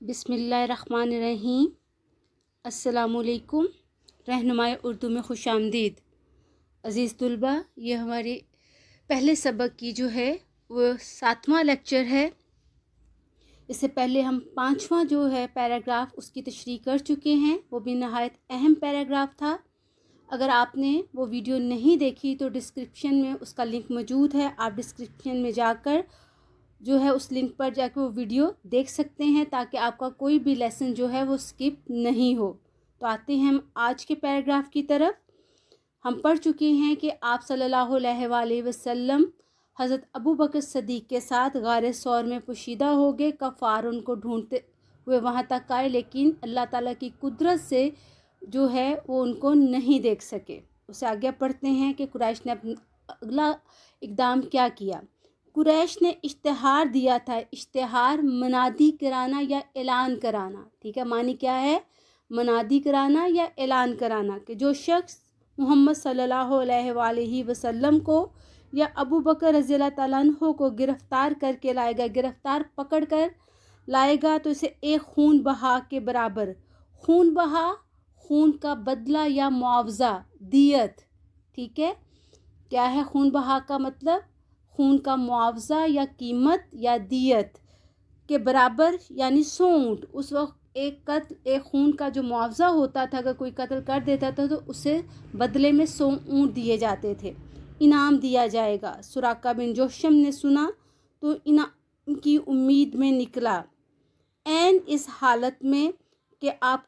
बिस्मिल्लाहिर्रहमानिर्रहीम। अस्सलामु अलैकुम। रहनुमाए उर्दू में खुश आमदीद। अज़ीज़ तुलबा, ये हमारे पहले सबक की जो है वो 7वां लेक्चर है। इससे पहले हम 5वां जो है पैराग्राफ उसकी तशरीह कर चुके हैं। वो भी नहायत अहम पैराग्राफ था। अगर आपने वो वीडियो नहीं देखी तो डिस्क्रिप्शन में उसका लिंक मौजूद है। आप डिस्क्रिप्शन में जाकर जो है उस लिंक पर जाकर वो वीडियो देख सकते हैं ताकि आपका कोई भी लेसन जो है वो स्किप नहीं हो। तो आते हैं हम आज के पैराग्राफ की तरफ। हम पढ़ चुके हैं कि आप सल्लल्लाहु अलैहि वसल्लम हज़रत अबू बकर सदीक़ के साथ गारे सौर में पोशीदा हो गए। कफ़ार उनको ढूंढते हुए वहाँ तक आए, लेकिन अल्लाह ताला की कुदरत से जो है वो उनको नहीं देख सके। उसे आगे पढ़ते हैं कि कुरैश ने अगला इक़दाम क्या किया। कुरैश ने इश्तिहार दिया था। इश्तिहार मनादी कराना या ऐलान कराना, ठीक है। मानी क्या है? मनादी कराना या ऐलान कराना कि जो शख्स मोहम्मद सल्लल्लाहु अलैहि वसल्लम को या अबू बकर रज़ियल्लाहु ताला अन्हु को गिरफ़्तार करके लाएगा, गिरफ़्तार पकड़ कर लाएगा तो इसे एक खून बहा के बराबर, खून बहा खून का बदला या मुआवजा, दियत, ठीक है। क्या है खून बहा का मतलब? खून का मुआवजा या कीमत या दियत के बराबर, यानी 100 ऊँट। उस वक्त एक खून का जो मुआवजा होता था, अगर कोई कत्ल कर देता था तो उसे बदले में 100 ऊँट दिए जाते थे, इनाम दिया जाएगा। सुराका बिन जोशम ने सुना तो इनाम की उम्मीद में निकला। ऐन इस हालत में कि आप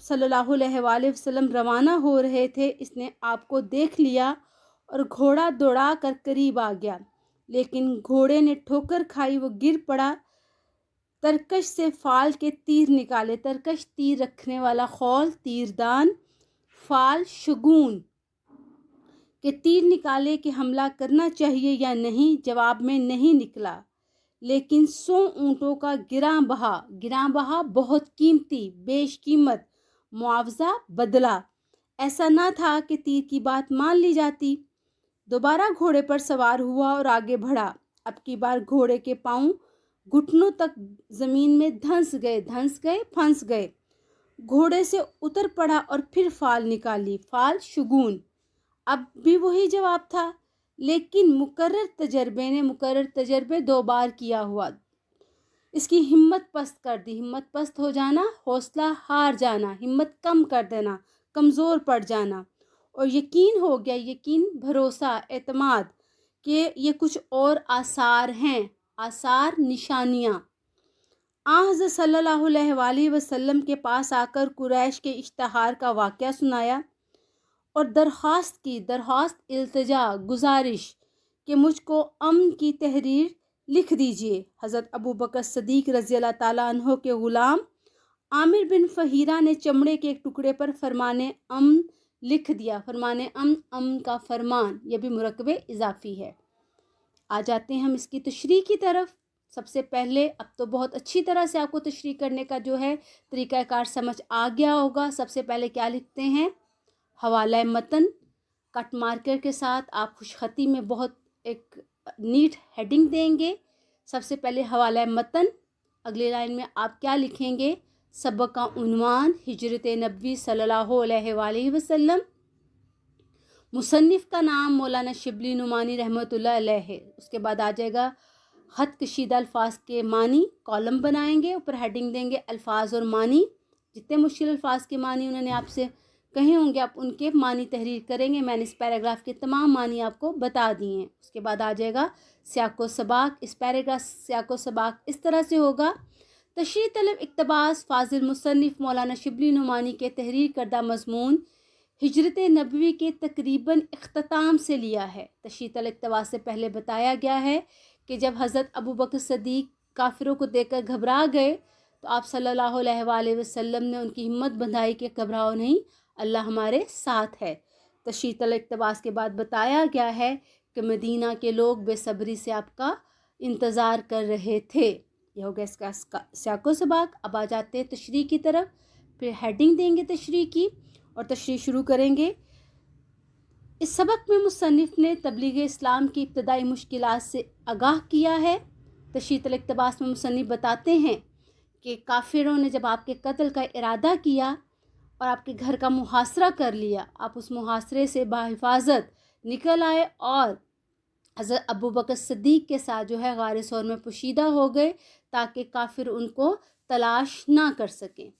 सल्लल्लाहु अलैहि वसल्लम रवाना हो रहे थे, इसने आपको देख लिया और घोड़ा दौड़ा कर करीब आ गया, लेकिन घोड़े ने ठोकर खाई, वो गिर पड़ा। तरकश से फाल के तीर निकाले। तरकश तीर रखने वाला, खौल तीरदान, फाल शगुन के तीर निकाले कि हमला करना चाहिए या नहीं। जवाब में नहीं निकला, लेकिन 100 ऊँटों का गिरां बहा बहुत कीमती, बेशकीमत मुआवजा, बदला। ऐसा ना था कि तीर की बात मान ली जाती। दोबारा घोड़े पर सवार हुआ और आगे बढ़ा। अब की बार घोड़े के पांव घुटनों तक जमीन में फंस गए। घोड़े से उतर पड़ा और फिर फाल निकाली, फाल शगुन। अब भी वही जवाब था, लेकिन मुकर्रर तजर्बे 2 बार किया हुआ इसकी हिम्मत पस्त कर दी। हिम्मत पस्त हो जाना, हौसला हार जाना, हिम्मत कम कर देना, कमज़ोर पड़ जाना। और यकीन हो गया, यकीन, भरोसा, एतमाद कि ये कुछ और आसार हैं, आसार, निशानियाँ। हज़रत सल्लल्लाहु अलैहि वसल्लम के पास आकर कुरैश के इश्तिहार का वाक़या सुनाया और दरख्वास्त, इल्तिजा, गुजारिश कि मुझको अमन की तहरीर लिख दीजिए। हज़रत अबू बकर सदीक़ रज़ियल्लाहु ताला अन्हु के ग़ुलाम आमिर बिन फ़हीरा ने चमड़े के एक टुकड़े पर फरमाने अमन लिख दिया। फरमाने अमन का फरमान, यह भी मुरक्कबे इजाफ़ी है। आ जाते हैं हम इसकी तशरीह की तरफ। सबसे पहले, अब तो बहुत अच्छी तरह से आपको तशरीह करने का जो है तरीक़ाकार समझ आ गया होगा। सबसे पहले क्या लिखते हैं? हवाला मतन कट मार्कर के साथ आप खुशखती में बहुत एक नीट हेडिंग देंगे। सबसे पहले हवाला मतन, अगली लाइन में आप क्या लिखेंगे? सबक का उन्वान हिजरत नबी सल्लल्लाहु अलैहि वसल्लम। मुसन्निफ़ का नाम मौलाना शिबली नुमानी रहमतुल्लाह अलैह है। उसके बाद आ जाएगा ख़त कशीदा अल्फाज के मानी, कॉलम बनाएंगे, ऊपर हेडिंग देंगे अल्फाज और मानी। जितने मुश्किल अल्फाज के मानी उन्होंने आपसे कहे होंगे, आप उनके मानी तहरीर करेंगे। मैंने इस पैराग्राफ के तमाम मानी आपको बता दिए हैं। उसके बाद आ जाएगा सियाको सबाक। इस पैराग्राफ सियाको सबाक इस तरह से होगा। तशरीह तलब इक़्तिबास फाजिल मुसन्निफ़ मौलाना शिबली नुमानी के तहरीर करदा मज़मून हिजरत नबवी के तकरीबन इख्तिताम से लिया है। तशरीह तलब इक़्तिबास से पहले बताया गया है कि जब हज़रत अबू बकर सदीक़ काफिरों को देखकर घबरा गए तो आप सल्लल्लाहु अलैहि वसल्लम ने उनकी हिम्मत बंधाई कि घबराओ नहीं, अल्लाह हमारे साथ है। तशरीह तलब इक़्तिबास के बाद बताया गया है कि मदीना के लोग बेसब्री से आपका इंतज़ार कर रहे थे। यह हो गया इसका सियाको सबाक। अब आ जाते हैं तशरीह की तरफ। फिर हेडिंग देंगे तशरीह की और तशरीह शुरू करेंगे। इस सबक में मुसन्निफ़ ने तबलीग इस्लाम की इब्तदाई मुश्किलात से आगाह किया है। तशरीह तलब इक़्तिबास में मुसन्निफ़ बताते हैं کہ کافروں نے جب آپ کے قتل کا ارادہ کیا اور آپ کے گھر کا محاصرہ کر لیا، آپ اس محاصرے سے بحفاظت نکل آئے اور حضرت ابوبکر صدیق کے ساتھ جو ہے غار ثور میں پوشیدہ ہو گئے تاکہ کافر ان کو تلاش نہ کر سکیں۔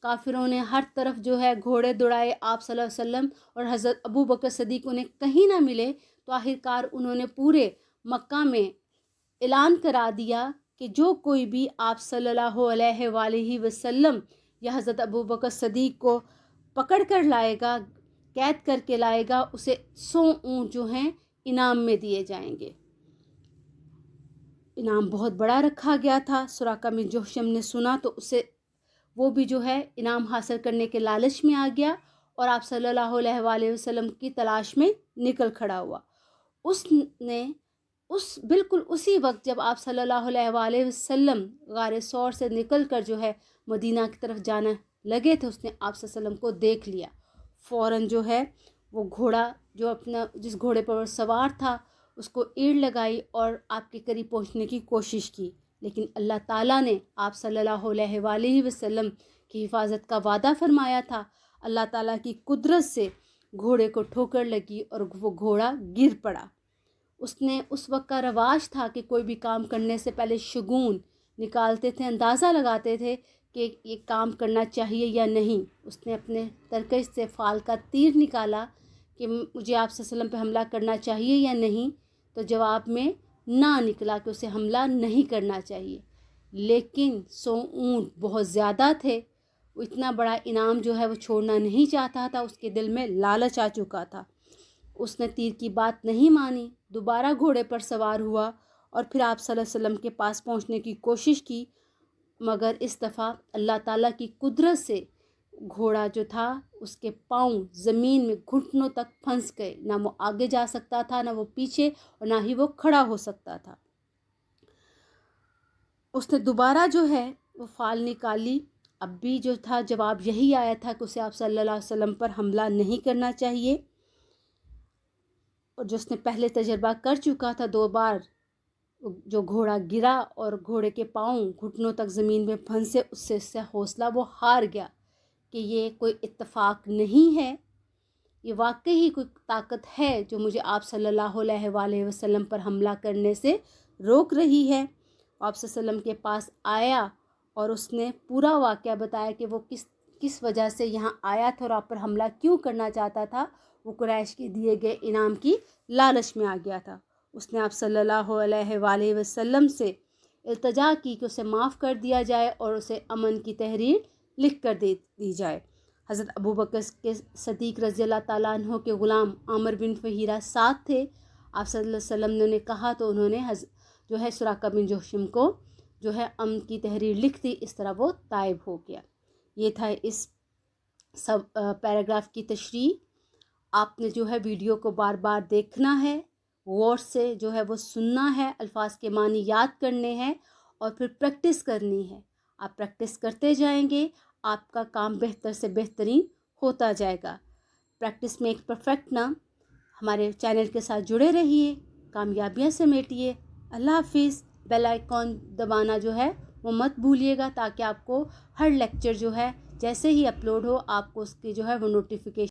کافروں نے ہر طرف جو ہے گھوڑے دوڑائے، آپ صلی اللہ علیہ وسلم اور حضرت ابوبکر صدیق انہیں کہیں نہ ملے، تو آخرکار انہوں نے پورے مکہ میں اعلان کرا دیا کہ جو کوئی بھی آپ صلی اللہ علیہ وآلہ وسلم یا حضرت ابوبکر صدیق کو پکڑ کر لائے گا، قید کر کے لائے گا، اسے 100 اونٹ جو ہیں انعام میں دیے جائیں گے۔ انعام بہت بڑا رکھا گیا تھا۔ سراقہ بن جوشم نے سنا تو اسے وہ بھی جو ہے انعام حاصل کرنے کے لالچ میں آ گیا اور آپ صلی اللہ علیہ وآلہ وسلم کی تلاش میں نکل کھڑا ہوا۔ اس نے بالکل اسی وقت جب آپ صلی اللہ علیہ وآلہ وسلم غار ثور سے نکل کر جو ہے مدینہ کی طرف جانا لگے تھے، اس نے آپ صلی اللہ علیہ وسلم کو دیکھ لیا۔ فوراً جو ہے وہ گھوڑا جو جس گھوڑے پر وہ سوار تھا اس کو ایڑ لگائی اور آپ کے قریب پہنچنے کی کوشش کی، لیکن اللہ تعالیٰ نے آپ صلی اللہ علیہ وآلہ وسلم کی حفاظت کا وعدہ فرمایا تھا۔ اللہ تعالیٰ کی قدرت سے گھوڑے کو ٹھوکر لگی اور وہ گھوڑا گر پڑا۔ اس وقت کا رواج تھا کہ کوئی بھی کام کرنے سے پہلے شگون نکالتے تھے، اندازہ لگاتے تھے کہ یہ کام کرنا چاہیے یا نہیں۔ اس نے اپنے ترکش سے فال کا تیر نکالا کہ مجھے آپ صلی اللہ علیہ وسلم پہ حملہ کرنا چاہیے یا نہیں، تو جواب میں نہ نکلا کہ اسے حملہ نہیں کرنا چاہیے۔ لیکن 100 اونٹ بہت زیادہ تھے، وہ اتنا بڑا انعام جو ہے وہ چھوڑنا نہیں چاہتا تھا، اس کے دل میں لالچ آ چکا تھا۔ اس نے تیر کی بات نہیں مانی، دوبارہ گھوڑے پر سوار ہوا اور پھر آپ صلی اللہ علیہ وسلم کے پاس پہنچنے کی کوشش کی، مگر اس دفعہ اللہ تعالیٰ کی قدرت سے گھوڑا جو تھا اس کے پاؤں زمین میں گھٹنوں تک پھنس گئے، نہ وہ آگے جا سکتا تھا، نہ وہ پیچھے، اور نہ ہی وہ کھڑا ہو سکتا تھا۔ اس نے دوبارہ جو ہے وہ فال نکالی، اب بھی جو تھا جواب یہی آیا تھا کہ اسے آپ صلی اللہ علیہ وسلم پر حملہ نہیں کرنا چاہیے، اور جو اس نے پہلے تجربہ کر چکا تھا 2 بار، جو گھوڑا گرا اور گھوڑے کے پاؤں گھٹنوں تک زمین میں پھنسے، اس سے حوصلہ وہ ہار گیا کہ یہ کوئی اتفاق نہیں ہے، یہ واقعی ہی کوئی طاقت ہے جو مجھے آپ صلی اللہ علیہ وآلہ وسلم پر حملہ کرنے سے روک رہی ہے۔ آپ صلی اللہ علیہ وسلم کے پاس آیا اور اس نے پورا واقعہ بتایا کہ وہ کس وجہ سے یہاں آیا تھا اور آپ پر حملہ کیوں کرنا چاہتا تھا۔ وہ قریش کے دیے گئے انعام کی لالچ میں آ گیا تھا۔ اس نے آپ صلی اللہ علیہ وآلہ وسلم سے التجا کی کہ اسے معاف کر دیا جائے اور اسے امن کی تحریر لکھ کر دی جائے۔ حضرت ابوبکر کے صدیق رضی اللہ تعالیٰ عنہ کے غلام عامر بن فہیرہ ساتھ تھے۔ آپ صلی اللہ علیہ وسلم نے کہا تو انہوں نے جو ہے سراقہ بن جوشم کو جو ہے امن کی تحریر لکھ دی، اس طرح وہ طائب ہو گیا۔ یہ تھا اس سب پیراگراف کی تشریح۔ آپ نے جو ہے ویڈیو کو بار بار دیکھنا ہے، غور سے جو ہے وہ سننا ہے، الفاظ کے معنی یاد کرنے ہیں اور پھر پریکٹس کرنی ہے۔ آپ پریکٹس کرتے جائیں گے، آپ کا کام بہتر سے بہترین ہوتا جائے گا۔ پریکٹس میں ایک پرفیکٹ نام۔ ہمارے چینل کے ساتھ جڑے رہیے، کامیابیاں سمیٹیے۔ اللہ حافظ۔ بیل آئیکن دبانا جو ہے وہ مت بھولیے گا تاکہ آپ کو ہر لیکچر جو ہے جیسے ہی اپلوڈ ہو آپ کو اس کی جو ہے وہ نوٹیفیکیشن